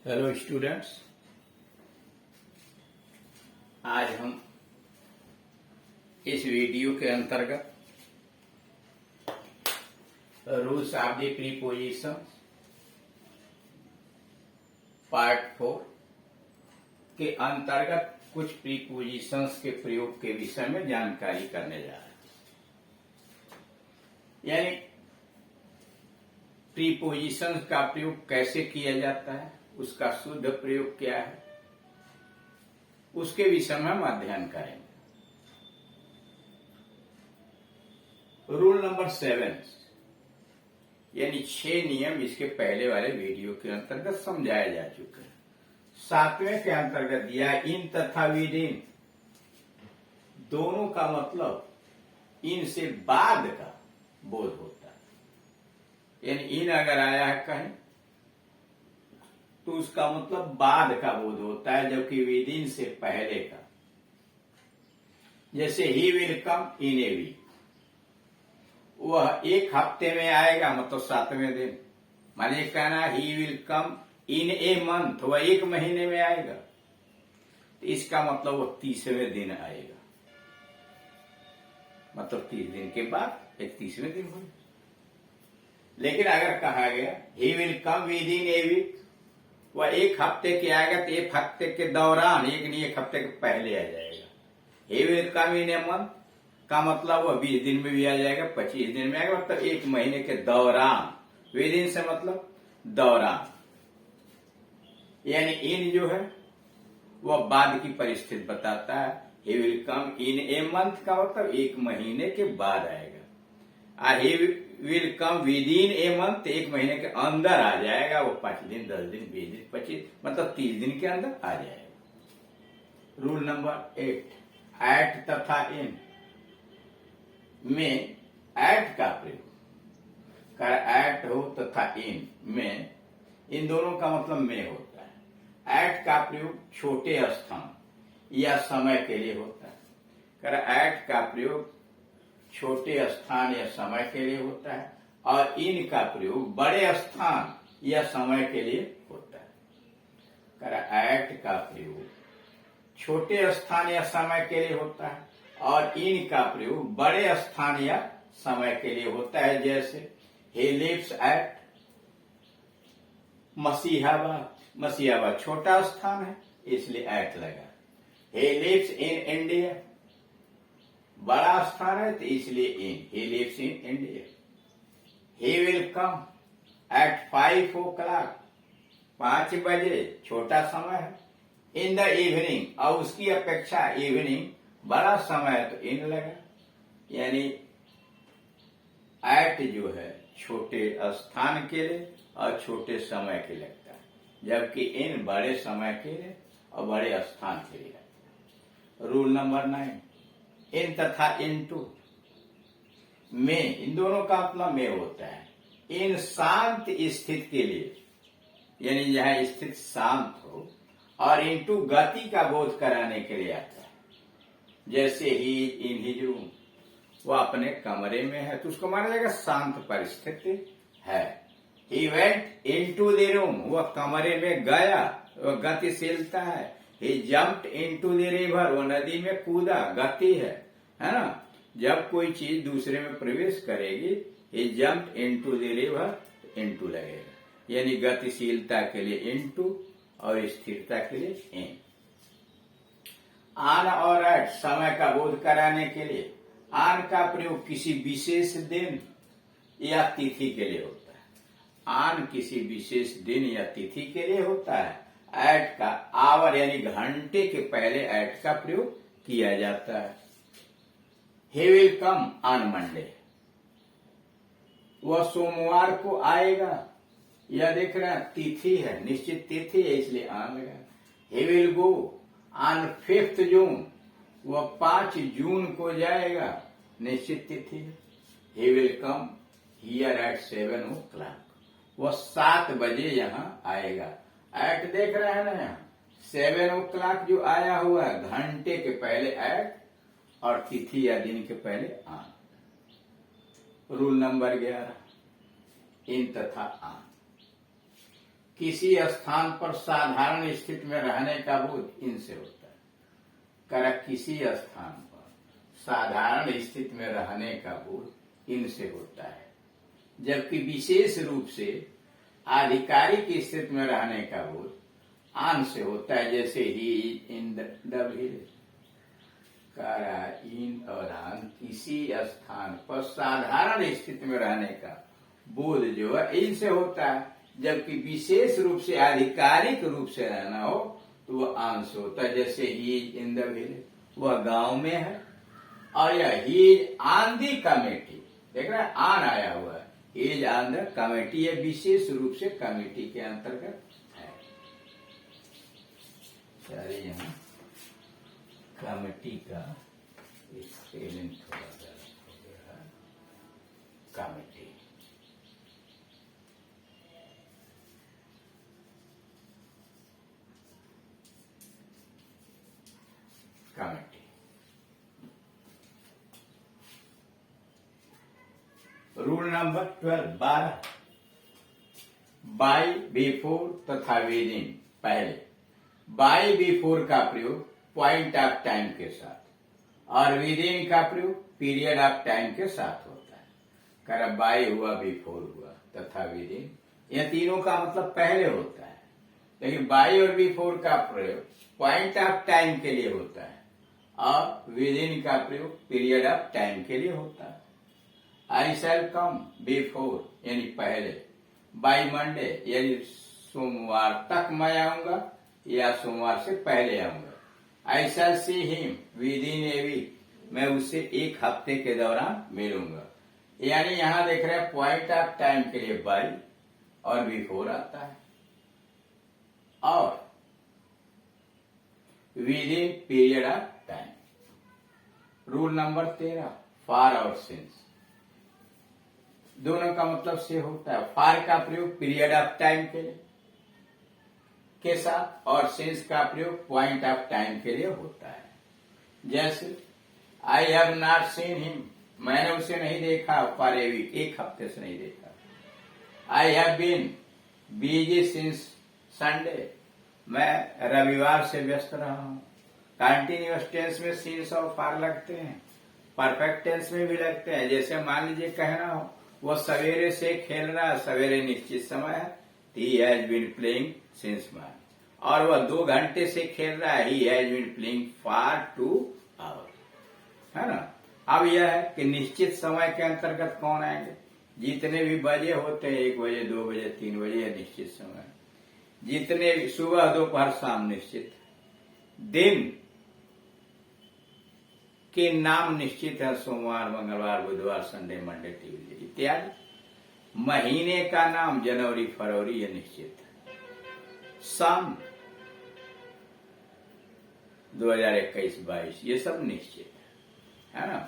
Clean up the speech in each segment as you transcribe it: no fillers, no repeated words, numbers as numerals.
Hello students, आज हम इस वीडियो के अंतर्गत rules of the preposition part 4 के अंतर्गत कुछ प्रीपोजिशंस के प्रयोग के विषय में जानकारी करने जा रहे हैं। यानी प्रीपोजिशंस का प्रयोग कैसे किया जाता है, उसका शुद्ध प्रयोग क्या है, उसके विषय में हम अध्ययन करेंगे। रूल नंबर 7 यानी 6 नियम इसके पहले वाले वीडियो के अंतर्गत समझाए जा चुके हैं। 7वें के अंतर्गत दिया इन तथा विद इन, दोनों का मतलब इन से बाद का बोध होता है। यानी इन अगर आया है कहीं तो उसका मतलब बाद का बोध होता है, जबकि विद इन से पहले का। जैसे ही will come in a week, वह एक हफ्ते में आएगा, मतलब 7वें दिन। माने कहना ही will come in a month, वह एक महीने में आएगा, तो इसका मतलब वह 30वें दिन आएगा, मतलब 30 दिन के बाद 31वें दिन होगा। लेकिन अगर कहा गया he will come within a week, वह एक हफ्ते के आएगा तो एक हफ्ते के दौरान, एक नहीं एक हफ्ते के पहले आ जाएगा। ही will come in a month का मतलब वह 20 दिन में भी आ जाएगा, 25 दिन में आएगा, मतलब एक महीने के दौरान। विद इन से मतलब दौरान। यानी इन जो है वह बाद की परिस्थिति बताता है। ही will come in a month का मतलब एक महीने के बाद आएगा। ही will come within a month, एक महीने के अंदर आ जाएगा, वो 5 दिन 10 दिन 20 दिन 25 मतलब 30 दिन के अंदर आ जाएगा। रूल नंबर 8 एट तथा इन में एट का प्रयोग कर, एट हो तथा इन में, इन दोनों का मतलब में होता है। एट का प्रयोग छोटे स्थान या समय के लिए होता है। कर एट का प्रयोग छोटे स्थान या समय के लिए होता है, और इन का प्रयोग बड़े स्थान या समय के लिए होता है। कर एट का प्रयोग छोटे स्थान या समय के लिए होता है, और इन का प्रयोग बड़े स्थान या समय के लिए होता है। जैसे ही लिव्स एट मसीहाबाद, मसीहाबाद छोटा स्थान है इसलिए एट लगा। ही लिव्स इन इंडिया, बड़ा स्थान है तो इसलिए in, he lives in India. He will come at 5 o'clock, 5 बजे छोटा समय है। इन द इवनिंग, और उसकी अपेक्षा इवनिंग बड़ा समय है तो इन लगा। यानी एट जो है छोटे स्थान के लिए और छोटे समय के लिए लगता है, जबकि इन बड़े समय के लिए और बड़े स्थान के लिए लगता है। रूल नंबर 9 इन तथा इन टू में, इन दोनों का मतलब में होता है। इन शांत स्थिति के लिए, यानी जहां स्थिति शांत हो, और इनटू गति का बोध कराने के लिए आता है। जैसे ही इन हिज रूम, वो अपने कमरे में है तो उसको माना जाएगा शांत परिस्थिति है। He went into the room, वह कमरे में गया, वह गतिशीलता है। ही जम्प्ड इनटू द रिवर, वो नदी में कूदा, गति है ना। जब कोई चीज दूसरे में प्रवेश करेगी, he jumped into the river, into लगेगा। यानी गतिशीलता के लिए इनटू और स्थिरता के लिए इन। ऑन और एट समय का बोध कराने के लिए ऑन का प्रयोग किसी विशेष दिन या तिथि के लिए होता है। ऑन किसी विशेष दिन या तिथि के लिए होता है। एट का आवर यानी घंटे के पहले एट का प्रयोग किया जाता है। ही विल कम ऑन मंडे, वह सोमवार को आएगा। यह देख रहे हैं तिथि है, निश्चित तिथि है इसलिए ऑन लगा। He will go on 5th जून, वह 5 जून को जाएगा, निश्चित तिथि है। ही will come here eight 7 o'clock, वह 7 बजे यहाँ आएगा। एट देख रहे हैं ना, यहाँ 7 o'clock जो आया हुआ है, घंटे के पहले एट और तिथि या दिन के पहले ऑन। रूल नंबर 11 इन तथा ऑन किसी स्थान पर साधारण स्थिति में रहने का बोध इनसे होता है। कर किसी स्थान पर साधारण स्थिति में रहने का बोध इनसे होता है, जबकि विशेष रूप से आधिकारिक स्थिति में रहने का बोध आन से होता है। जैसे ही इन द विलेज, करा इन और आन किसी स्थान पर साधारण स्थिति में रहने का बोध जो है इनसे होता है, जबकि विशेष रूप से आधिकारिक रूप से रहना हो तो वह आन से होता है। जैसे ही इन द विलेज, वह गांव में है, और यह ही ऑन दी कमेटी, देख रहे हैं आन आया हुआ है, इज ऑन द कमेटी, ये विशेष रूप से कमेटी के अंतर्गत है। चलिए यहाँ कमेटी का स्पेलिंग थोड़ा गलत हो गया है। Committee, committee. Rule number 12 by before तथा विद इन। पहले बाई बिफोर का प्रयोग पॉइंट ऑफ टाइम के साथ और विद इन का प्रयोग पीरियड ऑफ टाइम के साथ होता है। कर बाई हुआ, बिफोर हुआ तथा विद इन, यह तीनों का मतलब पहले होता है, लेकिन बाई और बिफोर का प्रयोग पॉइंट ऑफ टाइम के लिए होता है और विद इन का प्रयोग पीरियड ऑफ टाइम के लिए होता है। आई शैल कम बिफोर यानी पहले, बाई मंडे यानी सोमवार तक मैं आऊंगा या सोमवार से पहले आऊंगा। I shall see him within a week, मैं उससे एक हफ्ते के दौरान मिलूंगा। यानी यहां देख रहे हैं पॉइंट ऑफ टाइम के लिए बाई और बिफोर आता है, और with in period of time. Rule number 13 for और सिंस, दोनों का मतलब से होता है। फॉर का प्रयोग पीरियड ऑफ टाइम के लिए के साथ और सिंस का प्रयोग पॉइंट ऑफ टाइम के लिए होता है। जैसे I have not seen him, मैंने उसे नहीं देखा फॉर ए वीक, एक हफ्ते से नहीं देखा। I have been busy since Sunday, मैं रविवार से व्यस्त रहा हूं। कंटिन्यूअस टेंस में सिंस और फॉर लगते हैं, परफेक्ट टेंस में भी लगते हैं। जैसे मान लीजिए कहना हो वो सवेरे से खेल रहा है, सवेरे निश्चित समय है, he has been playing since morning, और वह 2 घंटे से खेल रहा है, he has been playing for 2 hour, है ना। अब यह है कि निश्चित समय के अंतर्गत कौन आएंगे, जितने भी बजे होते हैं, 1 बजे 2 बजे 3 बजे, यह निश्चित समय। जितने भी सुबह दोपहर शाम निश्चित, दिन के नाम निश्चित है, सोमवार मंगलवार बुधवार संडे मंडे ट्यूजडे इत्यादि। महीने का नाम जनवरी फरवरी ये निश्चित है। सन 2021-22 ये सब निश्चित है ना।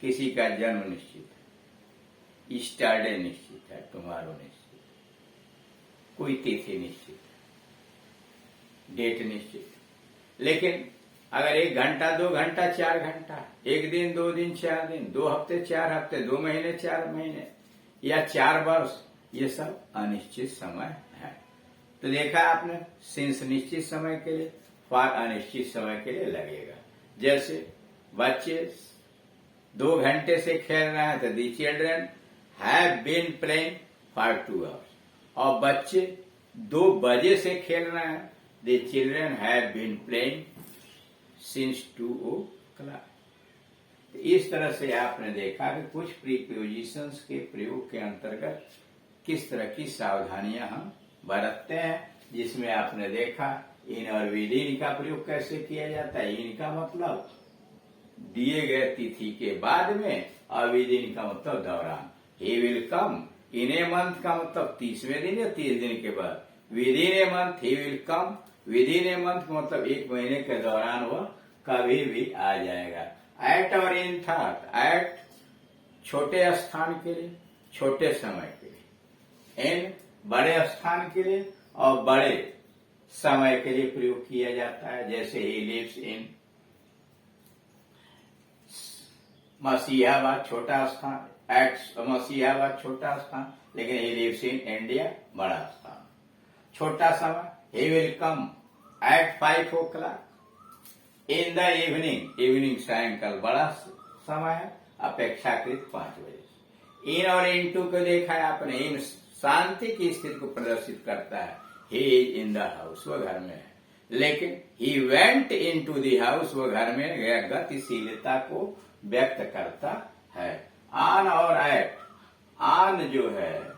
किसी का जन्म निश्चित है, ईस्टर निश्चित है, टुमारो निश्चित है, कोई तिथि निश्चित है, डेट निश्चित है। लेकिन अगर 1 घंटा 2 घंटा 4 घंटा, 1 दिन 2 दिन 4 दिन, 2 हफ्ते 4 हफ्ते, 2 महीने 4 महीने या 4 वर्ष, ये सब अनिश्चित समय है। तो देखा आपने, सिंस निश्चित समय के लिए, फॉर अनिश्चित समय के लिए लगेगा। जैसे बच्चे 2 घंटे से खेल रहे हैं तो the children have been playing for 2 hours, और बच्चे 2 बजे से खेल रहे हैं, the children have been playing since 2 o'clock। इस तरह से आपने देखा कि कुछ प्रीपोजिशंस के प्रयोग के अंतर्गत किस तरह की सावधानियां हम बरतते हैं, जिसमें आपने देखा इन और विद इन का प्रयोग कैसे किया जाता है। इन का मतलब दिए गए तिथि के बाद में, और विद इन का मतलब दौरान। ही will come in a month का मतलब 30वें दिन या 30 दिन के बाद। With in a month he will come, within a month मतलब 1 महीने के दौरान वह कभी भी आ जाएगा। एट और इन था, एट छोटे स्थान के लिए, छोटे समय के लिए, इन बड़े स्थान के लिए और बड़े समय के लिए प्रयोग किया जाता है। जैसे ही लिव्स इन मसीहाबाद छोटा स्थान, एट मसीहाबाद छोटा स्थान, लेकिन ही लिव्स इन इंडिया बड़ा स्थान। छोटा समय, he will come at 5 o'clock in the evening, evening सायंकाल बड़ा समय है, अपेक्षाकृत 5 बजे से। इन और इन टू को देखा है आपने, इन शांति की स्थिति को प्रदर्शित करता है, he is in the house, वो घर में है। लेकिन he went into the house, वो घर में गया, गतिशीलता को व्यक्त करता है। ऑन और एट, ऑन जो है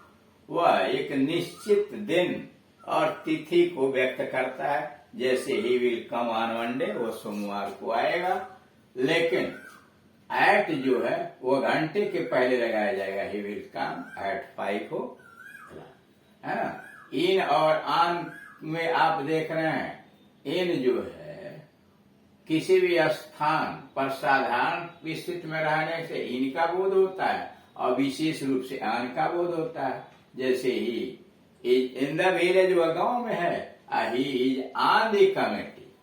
वह एक निश्चित दिन और तिथि को व्यक्त करता है, जैसे ही विल कम ऑन मंडे, वो सोमवार को आएगा। लेकिन एट जो है वो घंटे के पहले लगाया जाएगा, ही विल कम एट 5 o'clock, है ना। इन और ऑन में आप देख रहे हैं, इन जो है किसी भी स्थान पर साधारण स्थिति में रहने से इनका बोध होता है और विशेष रूप से आन का बोध होता है। जैसे ही इन द विलेज, वह गांव में है, he is on the committee.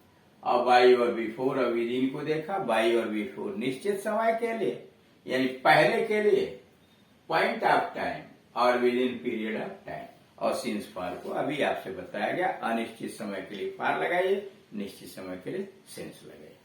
और बाई और बिफोर, और विदिन को देखा, बाई और बिफोर निश्चित समय के लिए यानी पहले के लिए, पॉइंट ऑफ टाइम, और with in period of time. और सिंस फार को अभी आपसे बताया गया, अनिश्चित समय के लिए फार लगाइए, निश्चित समय के लिए सिंस लगाइए।